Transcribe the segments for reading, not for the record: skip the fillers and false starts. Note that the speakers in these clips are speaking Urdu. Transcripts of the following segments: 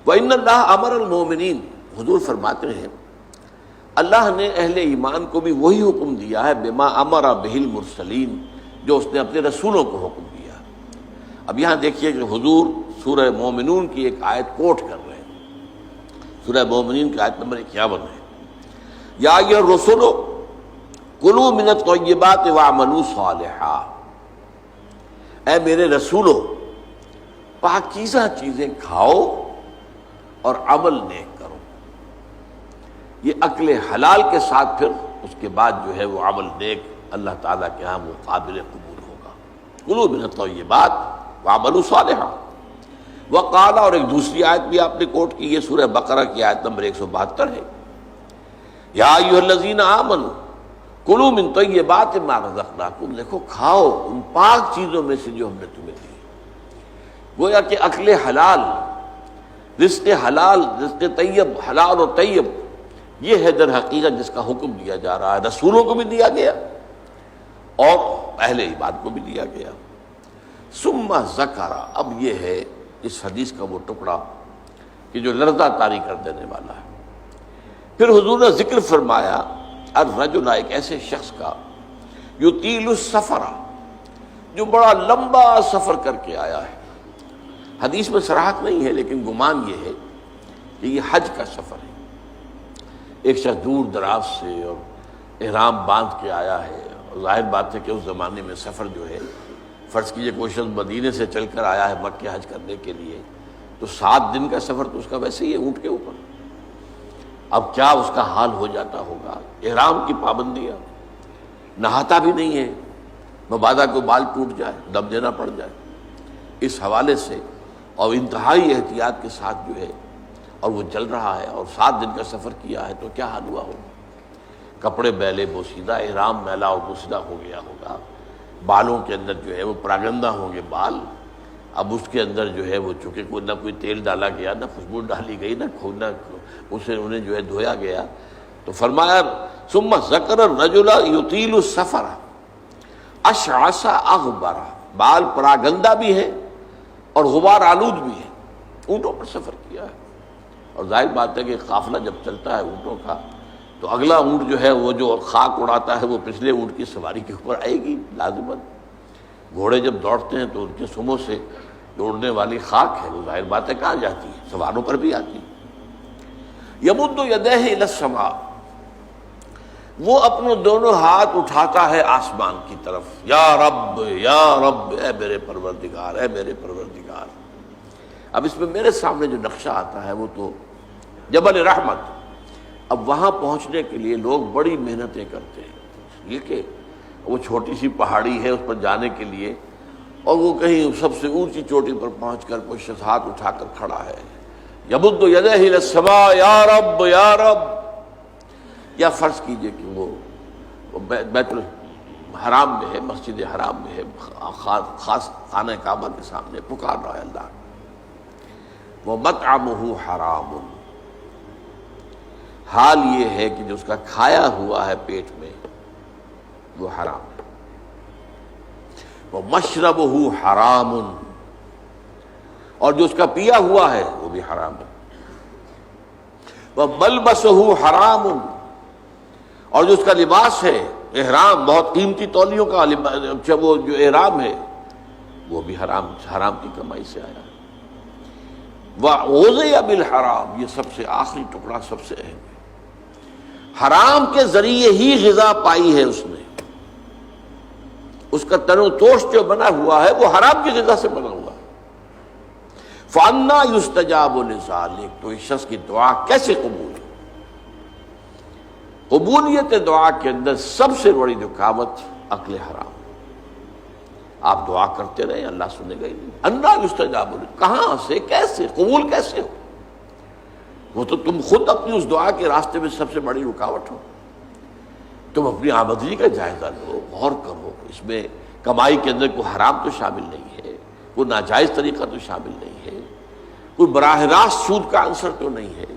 وَإِنَّ اللَّهَ أَمَرَ الْمُؤْمِنِينَ، حضور فرماتے ہیں اللہ نے اہل ایمان کو بھی وہی حکم دیا ہے بما امر بہ المرسلین، جو اس نے اپنے رسولوں کو حکم دیا۔ اب یہاں دیکھیے کہ حضور سورہ مومنون کی ایک آیت کوٹ کر رہے ہیں، سورہ مومنین کی آیت نمبر 51 ہے، یا ایھا الرسل کلوا من الطیبات واعملوا صالحا، اے میرے رسولو پاکیزہ چیزیں کھاؤ اور عمل نیک کرو۔ یہ عقل حلال کے ساتھ پھر اس کے بعد جو ہے وہ عمل نیک اللہ تعالیٰ کے ہاں وہ قابل قبول ہوگا۔ کلوا من الطیبات واعملوا صالحا۔ وقال، اور ایک دوسری آیت بھی آپ نے کوٹ کی، یہ سورہ بقرہ کی آیت نمبر 172 ہے، یا ایھا الذین آمنوا کلوا من طیبات ما رزقناکم، دیکھو کھاؤ ان پاک چیزوں میں سے جو ہم نے تمہیں دی۔ گویا کہ عقل حلال، رزق حلال، رزق طیب، حلال و طیب، یہ ہے در حقیقت جس کا حکم دیا جا رہا ہے، رسولوں کو بھی دیا گیا اور اہل ایمان کو بھی دیا گیا۔ ثم ذکر، اب یہ ہے اس حدیث کا وہ ٹکڑا کہ جو لرزہ طاری کر دینے والا ہے۔ پھر حضور نے ذکر فرمایا الرجل، ایک ایسے شخص کا یطیل السفر، جو بڑا لمبا سفر کر کے آیا ہے۔ حدیث میں صراحت نہیں ہے لیکن گمان یہ ہے کہ یہ حج کا سفر ہے۔ ایک شخص دور دراز سے اور احرام باندھ کے آیا ہے، اور ظاہر بات ہے کہ اس زمانے میں سفر جو ہے، فرض کیجئے کوئی شخص مدینے سے چل کر آیا ہے مکہ حج کرنے کے لیے، تو 7 دن کا سفر تو اس کا ویسے ہی ہے اونٹ کے اوپر۔ اب کیا اس کا حال ہو جاتا ہوگا، احرام کی پابندیاں، نہاتا بھی نہیں ہے، مبادا کو بال ٹوٹ جائے، دم دینا پڑ جائے، اس حوالے سے اور انتہائی احتیاط کے ساتھ جو ہے، اور وہ چل رہا ہے اور 7 دن کا سفر کیا ہے، تو کیا حال ہوا ہوگا؟ کپڑے میلے بوسیدہ، احرام میلا اور بوسیدہ ہو گیا ہوگا، بالوں کے اندر جو ہے وہ پراگندہ ہوں گے بال۔ اب اس کے اندر جو ہے وہ چونکہ کوئی نہ کوئی تیل ڈالا گیا، نہ خوشبو ڈالی گئی، نہ اسے انہیں جو ہے دھویا گیا، تو فرمایا ثم ذکر الرجل یطیل السفر اشعث اغبر، بال پراگندہ بھی ہے اور غبار آلود بھی ہے، اونٹوں پر سفر کیا ہے۔ اور ظاہر بات ہے کہ قافلہ جب چلتا ہے اونٹوں کا، تو اگلا اونٹ جو ہے وہ جو خاک اڑاتا ہے وہ پچھلے اونٹ کی سواری کے اوپر آئے گی لازماً۔ گھوڑے جب دوڑتے ہیں تو ان کے سموں سے جو اڑنے والی خاک ہے وہ ظاہر بات ہے کہاں جاتی ہے، سواروں پر بھی آتی ہے۔ یمد یدیہ الی السماء، وہ اپنے دونوں ہاتھ اٹھاتا ہے آسمان کی طرف، یا رب یا رب، اے میرے پروردگار، اے میرے پروردگار۔ اب اس میں میرے سامنے جو نقشہ آتا ہے وہ تو جبل رحمت۔ اب وہاں پہنچنے کے لیے لوگ بڑی محنتیں کرتے ہیں، یہ کہ وہ چھوٹی سی پہاڑی ہے، اس پر جانے کے لیے، اور وہ کہیں سب سے اونچی چوٹی پر پہنچ کر کوئی شخص ہاتھ اٹھا کر کھڑا ہے، یمد یدیہ الی السماء، یا رب یا رب۔ یا فرض کیجئے کہ وہ بیت الحرام میں ہے، مسجد حرام میں ہے، خاص خانہ کعبہ کے سامنے پکار رہا ہے اللہ، وَمَطْعَمُهُ حَرَامٌ، حال یہ ہے کہ جو اس کا کھایا ہوا ہے پیٹ میں وہ حرام ہے، وَمَشْرَبُهُ حَرَامٌ، اور جو اس کا پیا ہوا ہے وہ بھی حرام ہے، وَمَلْبَسُهُ حَرَامٌ، اور جو اس کا لباس ہے احرام، بہت قیمتی تولیوں کا وہ جو احرام ہے وہ بھی حرام کی کمائی سے آیا ہے۔ وَغُذِیَ بِالْحَرَامِ، یہ سب سے آخری ٹکڑا سب سے اہم ہے، حرام کے ذریعے ہی غذا پائی ہے اس نے، اس کا تن و توش جو بنا ہوا ہے وہ حرام کی غذا سے بنا ہوا ہے۔ فَأَنَّىٰ يُسْتَجَابُ لِذَٰلِكَ، تو اس شخص کی دعا کیسے قبول ہے؟ قبولیت دعا کے اندر سب سے بڑی رکاوٹ عقل حرام۔ آپ دعا کرتے رہے اللہ سنے گا ہی نہیں۔ اَنَّىٰ يُسْتَجَابُ لِذَٰلِكَ، کہاں سے، کیسے، قبول کیسے ہو؟ وہ تو تم خود اپنی اس دعا کے راستے میں سب سے بڑی رکاوٹ ہو۔ تم اپنی آمدنی کا جائزہ لو، غور کرو، اس میں کمائی کے اندر کوئی حرام تو شامل نہیں ہے، کوئی ناجائز طریقہ تو شامل نہیں ہے، کوئی براہ راست سود کا عنصر تو نہیں ہے،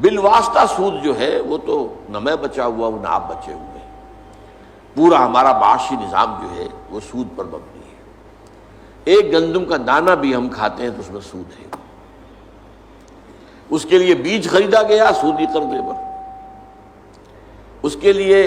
بالواسطہ سود جو ہے وہ تو نہ میں بچا ہوا ہوں نہ آپ بچے ہوئے، پورا ہمارا معاشی نظام جو ہے وہ سود پر مبنی ہے۔ ایک گندم کا دانہ بھی ہم کھاتے ہیں تو اس میں سود ہے۔ اس کے لیے بیج خریدا گیا سودی قرضے پر، اس کے لیے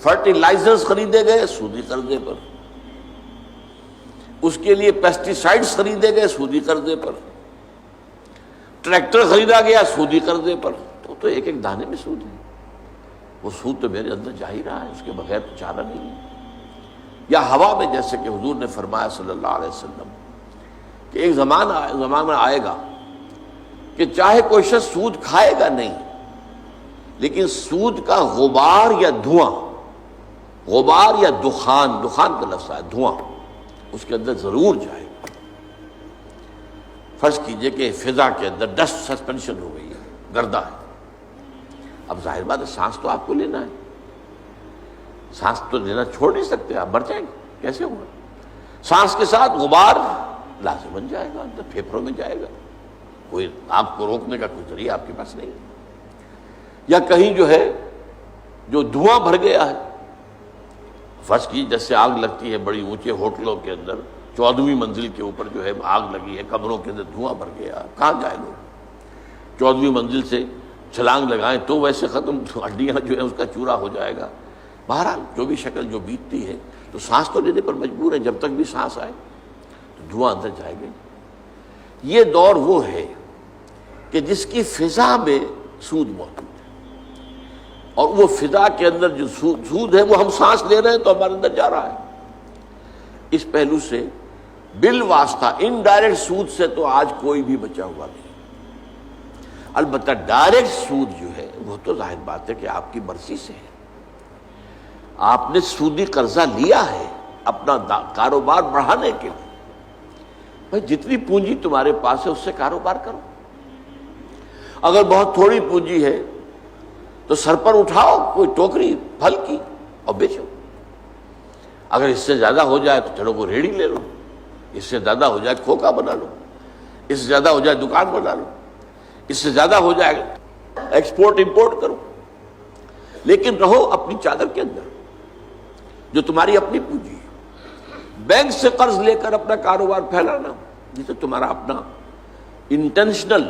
فرٹیلائزرز خریدے گئے سودی قرضے پر، اس کے لیے پیسٹی سائڈز خریدے گئے سودی قرضے پر، ٹریکٹر خریدا گیا سودی قرضے پر. تو ایک ایک دانے میں سود ہے. وہ سود تو میرے اندر جا ہی رہا ہے، اس کے بغیر تو چارہ نہیں ہے. یا ہوا میں، جیسے کہ حضور نے فرمایا صلی اللہ علیہ وسلم کہ ایک زمانہ آئے گا کہ چاہے کوئی شخص سود کھائے گا نہیں، لیکن سود کا غبار یا دھواں، غبار یا دخان کا لفظ ہے دھواں، اس کے اندر ضرور جائے گا. فرض کیجئے کہ فضا کے اندر ڈسٹ سسپینشن ہو گئی ہے، گردہ ہے. اب ظاہر بات ہے سانس تو آپ کو لینا ہے، سانس تو لینا چھوڑ نہیں سکتے، آپ مر جائیں گے. کیسے ہوگا؟ سانس کے ساتھ غبار لازم بن جائے گا، اندر پھیپھڑوں میں جائے گا. کوئی آپ کو روکنے کا کوئی ذریعہ آپ کے پاس نہیں ہے. یا کہیں جو ہے جو دھواں بھر گیا ہے، فرض کی جیسے آگ لگتی ہے بڑی اونچے ہوٹلوں کے اندر، 14ویں منزل کے اوپر جو ہے آگ لگی ہے، کمروں کے اندر دھواں بھر گیا، کہاں جائے لوگ؟ 14ویں منزل سے چھلانگ لگائیں تو ویسے ختم، ہڈیاں جو ہے اس کا چورا ہو جائے گا. بہرحال جو بھی شکل جو بیتتی ہے، تو سانس تو لینے پر مجبور ہے. جب تک بھی سانس آئے تو دھواں اندر جائے گا. یہ دور وہ ہے کہ جس کی فضا میں سود موجود ہے، اور وہ فضا کے اندر جو سود ہے وہ ہم سانس لے رہے ہیں تو ہمارے اندر جا رہا ہے. اس پہلو سے بالواسطہ انڈائریکٹ سود سے تو آج کوئی بھی بچا ہوا نہیں. البتہ ڈائریکٹ سود جو ہے وہ تو ظاہر بات ہے کہ آپ کی مرضی سے ہے. آپ نے سودی قرضہ لیا ہے اپنا کاروبار بڑھانے کے لیے. بھائی جتنی پونجی تمہارے پاس ہے اس سے کاروبار کرو. اگر بہت تھوڑی پونجی ہے تو سر پر اٹھاؤ کوئی ٹوکری پھل کی اور بیچو. اگر اس سے زیادہ ہو جائے تو چلو کوئی ریڑھی لے لو، اس سے زیادہ ہو جائے کھوکا بنا لو، اس سے زیادہ ہو جائے دکان بنا لو، اس سے زیادہ ہو جائے ایکسپورٹ امپورٹ کرو. لیکن رہو اپنی چادر کے اندر جو تمہاری اپنی پونجی ہے. بینک سے قرض لے کر اپنا کاروبار پھیلانا یہ تو تمہارا اپنا انٹینشنل،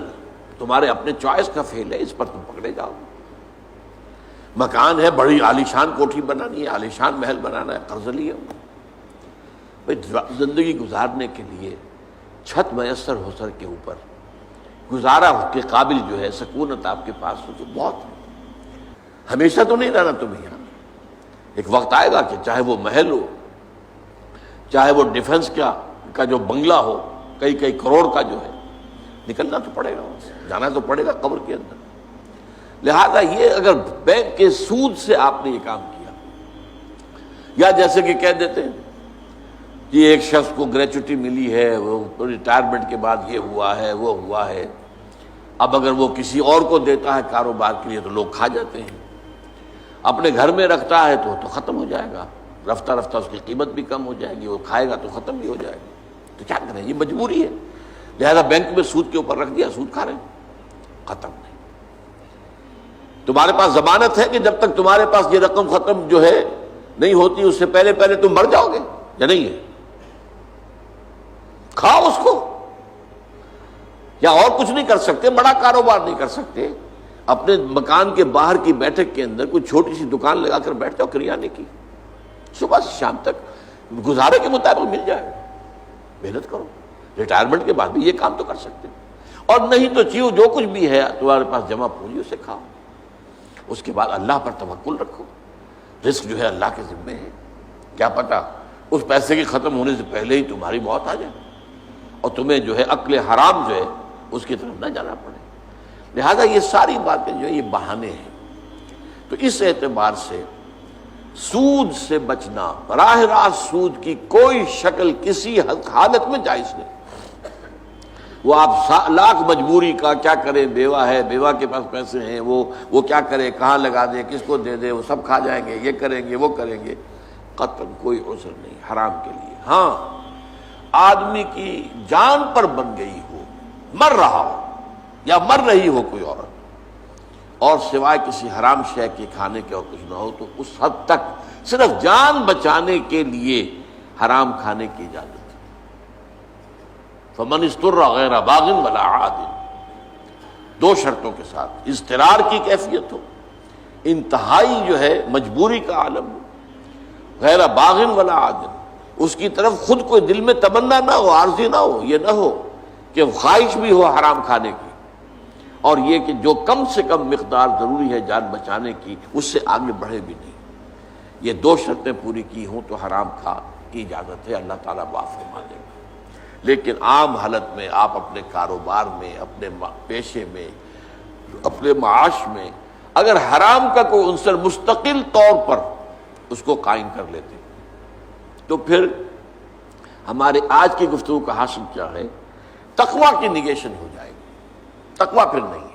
تمہارے اپنے چوائس کا فیل ہے، اس پر تم پکڑے جاؤ. مکان ہے، بڑی عالیشان کوٹھی بنانی ہے، عالیشان محل بنانا ہے، قرض لیا. زندگی گزارنے کے لیے چھت میسر ہو سر کے اوپر، گزارا کے قابل جو ہے سکونت آپ کے پاس ہو تو بہت ہے. ہمیشہ تو نہیں رہنا تمہیں یہاں. ایک وقت آئے گا کہ چاہے وہ محل ہو، چاہے وہ ڈیفنس کا جو بنگلہ ہو، کئی کروڑ کا جو ہے، نکلنا تو پڑے گا، جانا تو پڑے گا قبر کے اندر. لہذا یہ اگر بینک کے سود سے آپ نے یہ کام کیا، یا جیسے کہ کہہ دیتے ہیں کہ ایک شخص کو گریچوٹی ملی ہے، وہ ریٹائرمنٹ کے بعد یہ ہوا ہے وہ ہوا ہے، اب اگر وہ کسی اور کو دیتا ہے کاروبار کے لیے تو لوگ کھا جاتے ہیں. اپنے گھر میں رکھتا ہے تو ختم ہو جائے گا، رفتہ رفتہ اس کی قیمت بھی کم ہو جائے گی، وہ کھائے گا تو ختم بھی ہو جائے گا. تو کیا کریں، یہ مجبوری ہے. لہذا بینک میں سود کے اوپر رکھ دیا، سود کھا رہے ہیں، ختم نہیں. تمہارے پاس ضمانت ہے کہ جب تک تمہارے پاس یہ رقم ختم جو ہے نہیں ہوتی اس سے پہلے تم مر جاؤ گے یا نہیں ہے؟ کھاؤ اس کو. یا اور کچھ نہیں کر سکتے، بڑا کاروبار نہیں کر سکتے، اپنے مکان کے باہر کی بیٹھک کے اندر کوئی چھوٹی سی دکان لگا کر بیٹھ جاؤ کریانے کی، صبح سے شام تک گزارے کے مطابق مل جائے. محنت کرو، ریٹائرمنٹ کے بعد بھی یہ کام تو کر سکتے. اور نہیں تو چیو جو کچھ بھی ہے تمہارے پاس جمع پونجی اسے کھاؤ. اس کے بعد اللہ پر توکل رکھو. رزق جو ہے اللہ کے ذمے ہے. کیا پتہ اس پیسے کے ختم ہونے سے پہلے ہی تمہاری موت آ جائے اور تمہیں جو ہے عقل حرام جو ہے اس کی طرف نہ جانا پڑے. لہذا یہ ساری باتیں جو ہے یہ بہانے ہیں. تو اس اعتبار سے سود سے بچنا، براہ راست سود کی کوئی شکل کسی حالت میں جائز نہیں. وہ آپ لاکھ مجبوری کا کیا کرے، بیوہ ہے، بیوہ کے پاس پیسے ہیں، وہ کیا کرے، کہاں لگا دے، کس کو دے دے، وہ سب کھا جائیں گے، یہ کریں گے وہ کریں گے. قطعاً کوئی عذر نہیں حرام کے لیے. ہاں آدمی کی جان پر بن گئی ہو، مر رہا ہو یا مر رہی ہو کوئی عورت، اور سوائے کسی حرام شے کے کھانے کے اور کچھ نہ ہو، تو اس حد تک صرف جان بچانے کے لیے حرام کھانے کی اجازت ہے. فمن استر غیر باغ ولا عاد. دو شرطوں کے ساتھ، اضطرار کی کیفیت ہو، انتہائی جو ہے مجبوری کا عالم ہو، غیر باغن ولا عادن، اس کی طرف خود کوئی دل میں تمنا نہ ہو، عارضی نہ ہو، یہ نہ ہو کہ خواہش بھی ہو حرام کھانے کی، اور یہ کہ جو کم سے کم مقدار ضروری ہے جان بچانے کی اس سے آگے بڑھے بھی نہیں۔ یہ دو شرطیں پوری کی ہوں تو حرام کھا کی اجازت ہے، اللہ تعالیٰ معاف فرما دے گا۔ لیکن عام حالت میں آپ اپنے کاروبار میں، اپنے پیشے میں، اپنے معاش میں اگر حرام کا کوئی عنصر مستقل طور پر اس کو قائم کر لیتے تو پھر ہمارے آج کی گفتگو کا حاصل کیا ہے؟ تقویٰ کی نگیشن ہو جائے گی، تقویٰ پھر نہیں۔